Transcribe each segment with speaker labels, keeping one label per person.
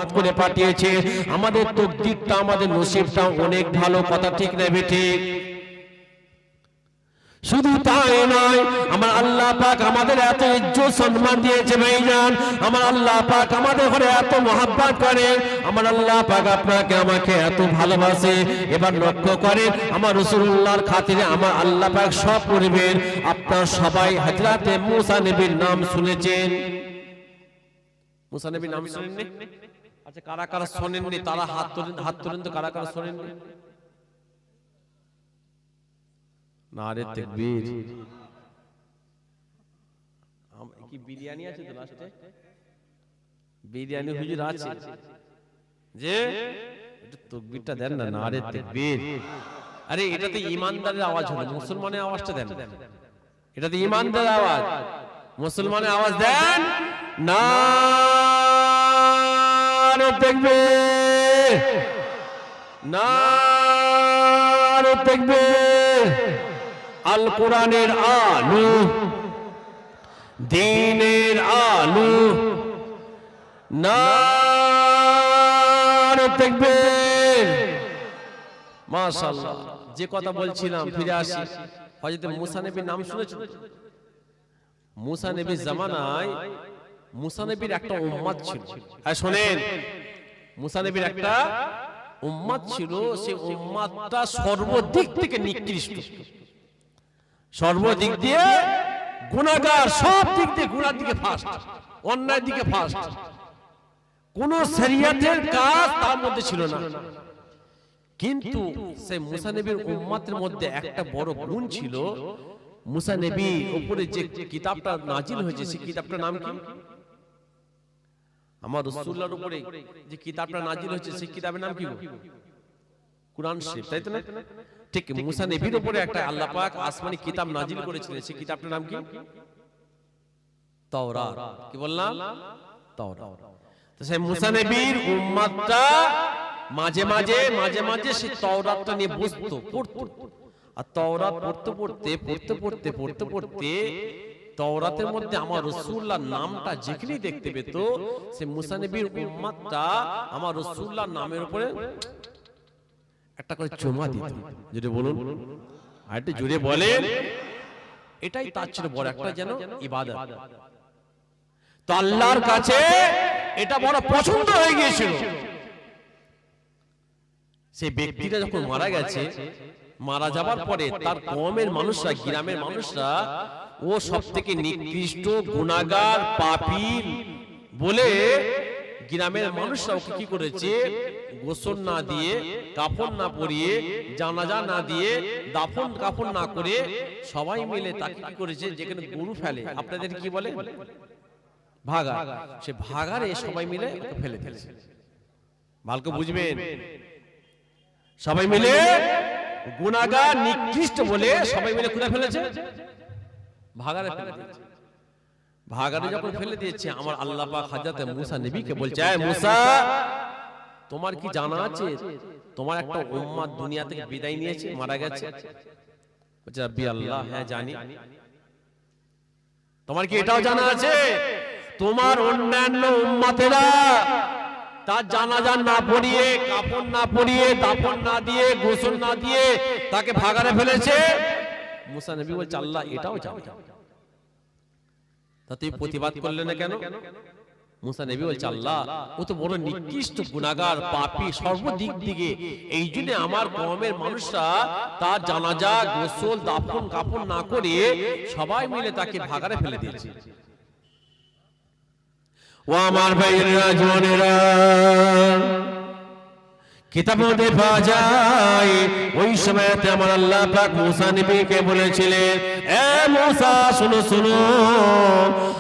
Speaker 1: রহমত করে পাঠিয়েছে। আমাদের তকদিরটা, আমাদের নসিবটা অনেক ভালো, কথা ঠিক না ঠিক? শুধু তাই নয়, আমার আল্লাহ পাক আমাদের এত ইজ্জত সম্মান দিয়েছে ভাইজান, আমার আল্লাহ পাক আমাদের ঘরে এত মহব্বত করে, আমার আল্লাহ পাক আপনাকে আমাকে এত ভালোবাসে। এবার লক্ষ্য করেন, আমার রাসূলুল্লাহর খাতিরে আমার আল্লাহ পাক সব করবেন। আপনারা সবাই হযরতে মুসা নবীর নাম শুনেছেন? মুসা নবীর নাম শুনেননি? আচ্ছা, কারা কারা শুনেননি তারা হাত তোলেন তো, কারা কারা শুনেননি? নারে তাকবীর। কি বিরিয়ানি আছে তো লাস্টে? বিরিয়ানি হুজুর আছে যে একটু তাকবীরটা দেন না, নারে তাকবীর। আরে এটাতে ঈমানদারের আওয়াজ হলো, মুসলমানের আওয়াজটা দেন। এটাতে ঈমানদারের আওয়াজ, মুসলমানের আওয়াজ দেন। নারে তাকবীর, নারে তাকবীর। আল কোরআনের আলো, দ্বীনের আলো, নারে তাকবীর। মাশাআল্লাহ। যে কথা বলছিলাম, ফিরে আসি। হযরত মুসা নবীর নাম শুনেছেন? মুসা নবীর জামানায় মুসা নবীর একটা উম্মত ছিল। হ্যাঁ শোনেন, মুসা নবীর একটা উম্মত ছিল। সেই উম্মতটা সর্বদিক থেকে নিকৃষ্ট, সর্বদিক দিয়ে গুনাহগার, সব দিক দিয়ে গুনার দিকে ফাস্ট, অন্যায় দিকে ফাস্ট। কোন শরীয়তের কাজ তার মধ্যে ছিল না। কিন্তু সেই মুসা নবীর উম্মতের মধ্যে একটা বড় গুণ ছিল। মুসা নবীর উপরে যে কিতাবটা নাজিল হয়েছে, সেই কিতাবটার নাম কি? আমার রাসূলুল্লাহর উপরে যে কিতাবটা নাজিল হয়েছে, সেই কিতাবের নাম কি? কুরআন শরীফ, তাই তো না? ঠিক মুসা নবীর উপরে একটা আল্লাহ পাক আসমানি কিতাব নাজিল করেছিলেন, সেই কিতাবটার নাম কি? তাওরাত। কি বললাম? তাওরাত। তো সেই মুসা নবীর উম্মতটা মাঝে মাঝে সেই তাওরাতটা নিয়ে বসতো, পড়তো। আর তাওরাত পড়তে তাওরাতের মধ্যে আমার রাসূলুল্লাহর নামটা যেখানেই দেখতে পেত, সেই মুসা নবীর উম্মতটা আমার রাসূলুল্লাহর নামের উপরে একটা করে চুমা দিত। জোরে বলুন, আর একটু জোরে বলেন। এটাই তার ছিল বড় একটা যেন ইবাদত। তো আল্লাহর কাছে এটা বড় পছন্দ হয়ে গিয়েছিল। সেই ব্যক্তিটা যখন মারা গেছে, মারা যাবার পরে তার কওমের মানুষরা, গ্রামের মানুষরা ও সবথেকে নিকৃষ্ট, গুনাহগার, পাপী বলে গ্রামের মানুষরা ওকে কি করেছে? গোসল না দিয়ে, কাফন না পরিয়ে, জানাজা না দিয়ে, দাফন কাফন না করে সবাই মিলে তাকে কি করেছে? যেখানে গরু ফেলে, আপনাদের কি বলে? ভাগা। সে ভাগারে সবাই মিলে ওকে ফেলে ফেলেছে। ভালো করে বুঝবেন, সবাই মিলে গুনাহগার, নিকৃষ্ট বলে সবাই মিলে কোথায় ফেলেছে? ভাগারে ফেলে দিয়েছে। ভাগারে যখন ফেলে দিয়েছে, আমার আল্লাহ পাক হযরত মুসা নবীকে বলছে, এ মুসা, তোমার কি জানা আছে তোমার একটা উম্মত দুনিয়া থেকে বিদায় নিয়েছে, মারা গেছে? বলছে, রাব্বি আল্লাহ, হ্যাঁ জানি। তোমার কি এটাও জানা আছে তোমার অন্যান্য উম্মতেরা তার জানাজা না পড়িয়ে, কাফন না পরিয়ে, দাফন না দিয়ে, গোসল না দিয়ে তাকে ভাগারে ফেলেছে? মুসা নবী বলছে, আল্লাহ এটাও জানি। তা তুই প্রতিবাদ করলে না কেন? মুসা নবী বলছে, আল্লাহ ও তো বড় নিকৃষ্ট, গুনাহগার, পাপী সর্বদিক থেকে, এই জন্য আমার কওমের মানুষরা তার জানাজা, গোসল, দাফন কাফন না করে সবাই মিলে তাকে ভাগারে ফেলে দিয়েছে। ও আমার ভাইয়েরা, জওয়ানেরা, কিতাবের মধ্যে পাওয়া যায় ওই সময়তে আমার আল্লাহ পাক মুসা নবীকে বলেছিলেন, এ মুসা শোনো শোনো,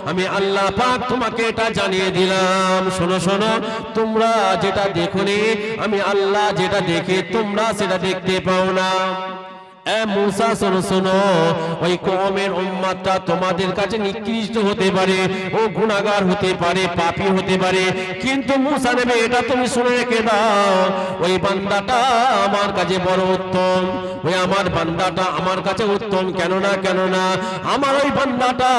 Speaker 1: আমি আল্লাহ পাক তোমাকে এটা জানিয়ে দিলাম। শোনো শোনো, তোমরা যেটা দেখোনি, আমি আল্লাহ যেটা দেখি তোমরা সেটা দেখতে পাও না। এ মুসা শোনো শোনো, ওই কওমের উম্মতটা তোমাদের কাছে নিকৃষ্ট হতে পারে, ও গুনাহগার হতে পারে, পাপী হতে পারে, কিন্তু মুসা নবী এটা তুমি শুনে রেখে দাও, ওই বান্দাটা আমার কাছে বড় উত্তম, ওই আমার বান্দাটা আমার কাছে উত্তম। কেন না আমার ওই বান্দাটা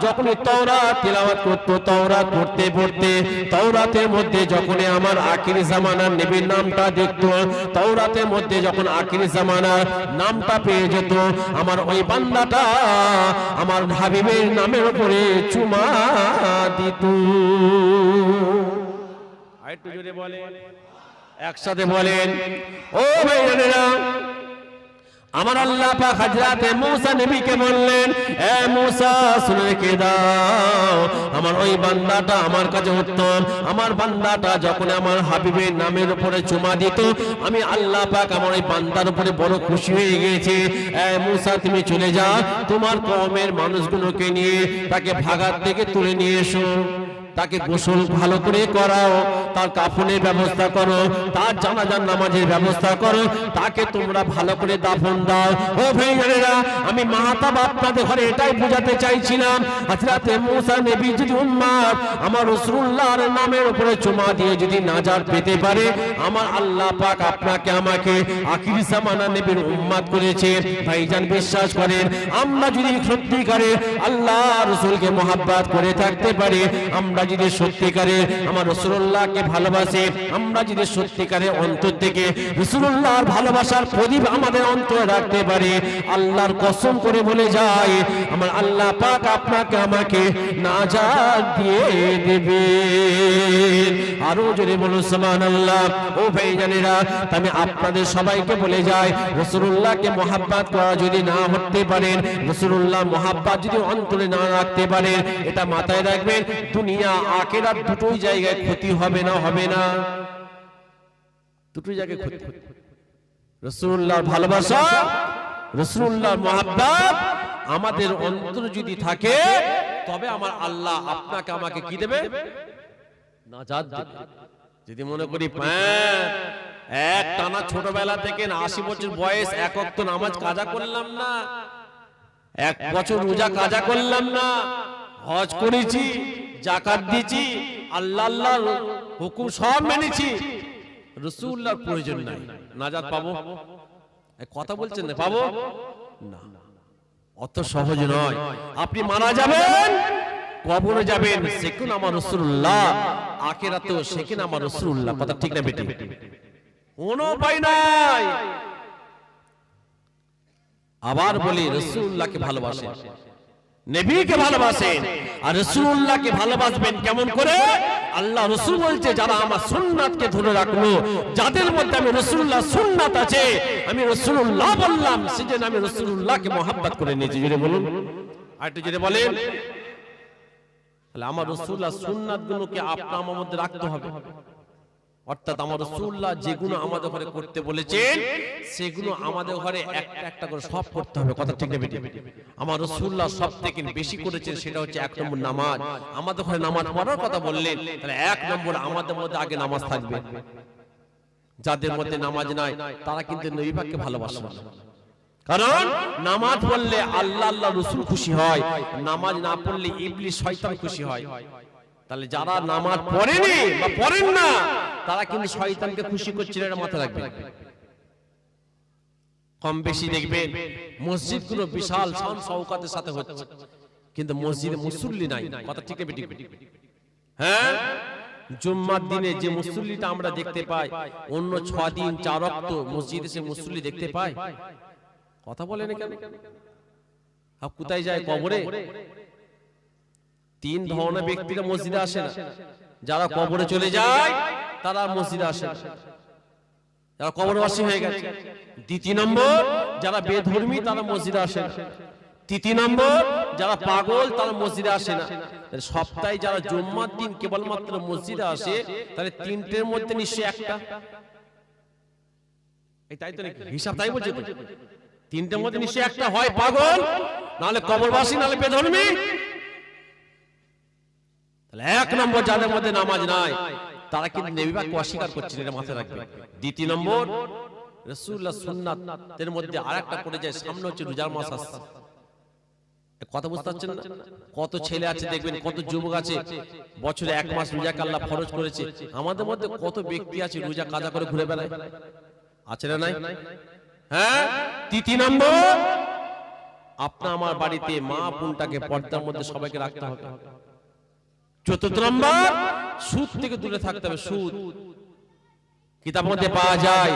Speaker 1: যখন তাওরাত তিলাওয়াত করত, তাওরাত পড়তে পড়তে তাওরাতের মধ্যে যখন আমার আখির জামানার নবীর নামটা দেখতো, তাওরাতের মধ্যে যখন আখির জামানার নামটা পেয়ে যেত, আমার ওই বান্দাটা আমার হাবিবের নামের উপরে চুমা দিত। আরেকটু জোরে বলেন, একসাথে বলেন, ও ভাইরা, আমার আল্লাহ পাক হযরতে মুসা নবীকে বললেন, এ মুসা শুনে রেখে দাও, আমার ওই বান্দাটা আমার কাছে উত্তম, আমার বান্দাটা যখন আমার হাবিবের নামের উপরে চুমা দিত, আমি আল্লাহ পাক আমার ওই বান্দার উপরে বড় খুশি হয়ে গিয়েছি। এ মুসা তুমি চলে যাও, তোমার কওমের মানুষগুলোকে নিয়ে তাকে ভাগাত থেকে তুলে নিয়ে এসো, তাকে গোসল ভালো করে করাও, তার কাফনের ব্যবস্থা করো, তার জানাজার নামাজের ব্যবস্থা করো, তাকে তোমরা ভালো করে দাফন দাও। ও ভাইয়েরা, আমি মাহতাব আপনাদের ঘরে এটাই বোঝাতে চাইছিলাম, হযরতে মুসা নবী যদি উম্মত আমার রাসূলুল্লাহর নামের উপরে চুমা দিয়ে যদি নাজাত পেতে পারে, আমার আল্লাহ পাক আপনাকে আমাকে আখির জামানা নবীর উম্মত করেছে। ভাইজান বিশ্বাস করেন, আমরা যদি সত্যিকারে আল্লাহ রাসূলকে মহব্বত করে থাকতে পারি, আমরা যদি সত্যিকারে আমার রাসূলুল্লাহকে ভালোবাসি, আমরা যদি সত্যিকারে অন্তর থেকে রাসূলুল্লাহর ভালোবাসার প্রদীপ আমাদের অন্তরে রাখতে পারি, আল্লাহর কসম করে বলে যায়, আমার আল্লাহ পাক আপনাকে আমাকে নাজাত দিয়ে দেবে। আরো জোরে বলুন সুবহানাল্লাহ। ও ভাইজানেরা, আমি আপনাদের সবাইকে বলে যাই, রাসূলুল্লাহকে মহব্বত করা যদি না হতে পারেন, রাসূলুল্লাহ মহব্বত যদি অন্তরে না রাখতে পারেন, এটা মাথায় রাখবেন, দুনিয়া আখিরাত দুটোই জায়গায় ক্ষতি হবে না, হবে না, দুটোই জায়গায় ক্ষতি। রাসূলুল্লাহর ভালোবাসা, রাসূলুল্লাহর মহব্বত আমাদের অন্তরে যদি থাকে, তবে আমার আল্লাহ আপনাকে আমাকে কি দেবে? নাজাত দেবে। যদি মনে করি এক টানা ছোটবেলা থেকে 80 বছর বয়স এক ওয়াক্ত নামাজ কাজা করলাম না, এক বছর রোজা কাজা করলাম না, হজ করেছি, যাকাত দিয়েছি, আল্লাহর হুকুম সব মেনেছি, রাসূলুল্লাহর প্রয়োজন নাই, নাজাত পাবো? কথা বলছেন না, পাবো না, অত সহজ নয়। আপনি মারা যাবেন, কবরে যাবেন, সেখানে আমার রাসূলুল্লাহ, আখিরাতেও সেখানে আমার রাসূলুল্লাহ। কথা ঠিক না বেটি? কোনো উপায় নাই। আবার বলি, রাসূলুল্লাহকে ভালোবাসেন, নবীকে ভালোবাসেন, আর রাসূলুল্লাহকে ভালোবাসবেন কেমন করে? আল্লাহ রাসূল বলছে, যারা আমার সুন্নাতকে ধরে রাখলো, যাদের মধ্যে আমি রাসূলুল্লাহ সুন্নাত আছে, আমি রাসূলুল্লাহ বললাম, সেজন্য আমি রাসূলুল্লাহকে মহব্বত করে নিয়েছি। জোরে বলুন, আর একটু জোরে বলেন। তাহলে আমার রাসূলুল্লাহ সুন্নাতগুলোকে আপনার আমার মধ্যে রাখতে হবে, অর্থাৎ আমার রাসূলুল্লাহ যেগুলো আমাদের ঘরে করতে বলেছেন, সেগুলো আমাদের ঘরে একটা একটা করে সব করতে হবে। কথা ঠিক না বেটি? আমার রাসূলুল্লাহ সবথেকে বেশি করেছেন সেটা হচ্ছে 1 নম্বর নামাজ। আমাদের ঘরে নামাজ পড়ার কথা বললেন, তাহলে 1 নম্বর আমাদের মধ্যে আগে নামাজ থাকবে। যাদের মধ্যে নামাজ নাই, তারা কিন্তু নবী পাককে ভালোবাসে না, কারণ নামাজ পড়লে আল্লাহ আল্লাহ রাসূল খুশি হয়, নামাজ না পড়লে ইবলিস শয়তান খুশি হয়। তাহলে যারা নামাজ পড়েনি বা পড়েন না, তারা কিন্তু শয়তানকে খুশি করছে, এটা মাথায় রাখবেন। কম বেশি দেখবেন মসজিদগুলো বিশাল শান শওকতের সাথে হচ্ছে, কিন্তু মসজিদে মুসল্লি নাই। কথা ঠিক না বেটি? হ্যাঁ, জুম্মার দিনে যে মুসল্লিটা আমরা দেখতে পাই, অন্য 6 দিন 4 ওয়াক্ত মসজিদে সে মুসল্লি দেখতে পাই। কথা বলেন কেন? কোথায় যায়? কবরে। 3 ধরনের ব্যক্তিরা মসজিদে আসে না। যারা কবরে চলে যায় তারা মসজিদে আসে না, যারা কবরবাসী হয়ে গেছে। 2 নম্বর, যারা বেধর্মী তারা মসজিদে আসে না। 3 নম্বর, যারা পাগল তারা মসজিদে আসে না। সপ্তাহে যারা জুম্মার দিন কেবলমাত্র মসজিদে আসে, তাহলে 3টের মধ্যে নিশ্চয়ই একটা, এই তাই তো নাকি? হিসাব তাই বলছে। 3টের মধ্যে নিশ্চয়ই একটা হয় পাগল, নাহলে কবরবাসী, নাহলে বেধর্মী। তাহলে 1 নম্বর, যাদের মধ্যে নামাজ নাই, তারা কিন্তু নবী পাককে অস্বীকার করছে, এটা মাথায় রাখবে। 2 নম্বর, রাসূলুল্লাহ সুন্নাতের মধ্যে আরেকটা পড়ে যায়, সামনে হচ্ছে রোজার মাস আসছে। কথা বুঝতে পারছেন না? কত ছেলে আছে দেখবেন, কত যুবক আছে বছরে এক মাস রোজাকে আল্লাহ ফরজ করেছে। আমাদের মধ্যে কত ব্যক্তি আছে রোজা কাজা করে ঘুরে বেড়ায়, আছে না নাই? হ্যাঁ। তৃতীয় নম্বর, আপনা আমার বাড়িতে মা বোনটাকে পর্দার মধ্যে সবাইকে রাখতে হবে। চতুর্থ নম্বর, সুদ থেকে দূরে থাকতে হবে। সুদ কিতাবের মধ্যে পাওয়া যায়,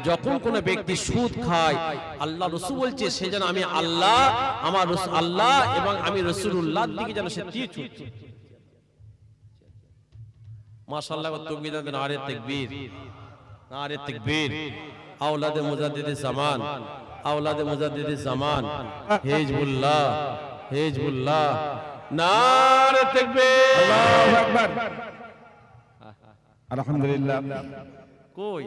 Speaker 1: যখন কোন ব্যক্তি সুদ খায়, আল্লাহ রাসূল বলছে সে যেন আমি আল্লাহ, আমার আল্লাহ এবং আমি রাসূলুল্লাহর দিকে যেন সে তীর ছুঁড়ছে। মাশাআল্লাহ, তাকবীর দেন, নারে তাকবীর, নারে তাকবীর। আওলাদে মুজাদ্দিদে জামান, আওলাদে মুজাদ্দিদে জামান, হিজবুল্লাহ, হিজবুল্লাহ, নারে তাকবীর,
Speaker 2: আল্লাহু আকবার, আলহামদুলিল্লাহ।
Speaker 1: কই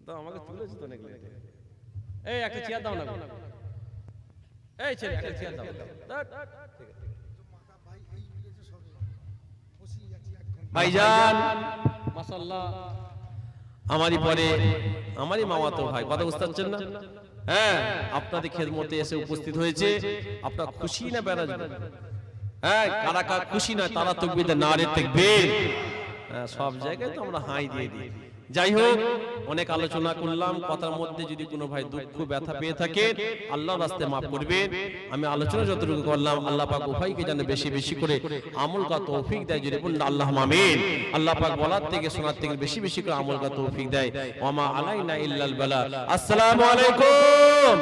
Speaker 1: দাও, আমাকে তুলেছ তো নাকি? এই একটা চেয়ার দাও না, এই ছেলে একটা চেয়ার দাও। ভাইজান মাশাআল্লাহ, আমারই পরে আমারই মামাতো ভাই, কথা বুঝতে পারছেন না? হ্যাঁ, আপনাদের খেদমতে এসে উপস্থিত হয়েছে। আপনার খুশি না বেরাজ? হ্যাঁ, কারা কারা খুশি না তারা তাকবীর দেন, নারে তাকবীর। হ্যাঁ, সব জায়গায় তো আমরা হাই দিয়ে দিই। যাই হোক, অনেক আলোচনা করলাম, কথার মধ্যে যদি কোনো ভাই দুঃখ ব্যথা পেয়ে থাকে আল্লাহর রাস্তায় মাফ করবেন। আমি আলোচনা যতটুকু করলাম, আল্লাহ পাক উভয়কে যেন বেশি বেশি করে আমল করার তৌফিক দেয়। যদি বলুন আল্লাহুম্মা আমিন। আল্লাহ পাক বলার থেকে শোনার থেকে বেশি বেশি করে আমল করার তৌফিক দেয়। ওয়া মা আলাইনা ইল্লাল বালাগ। আসসালামু আলাইকুম।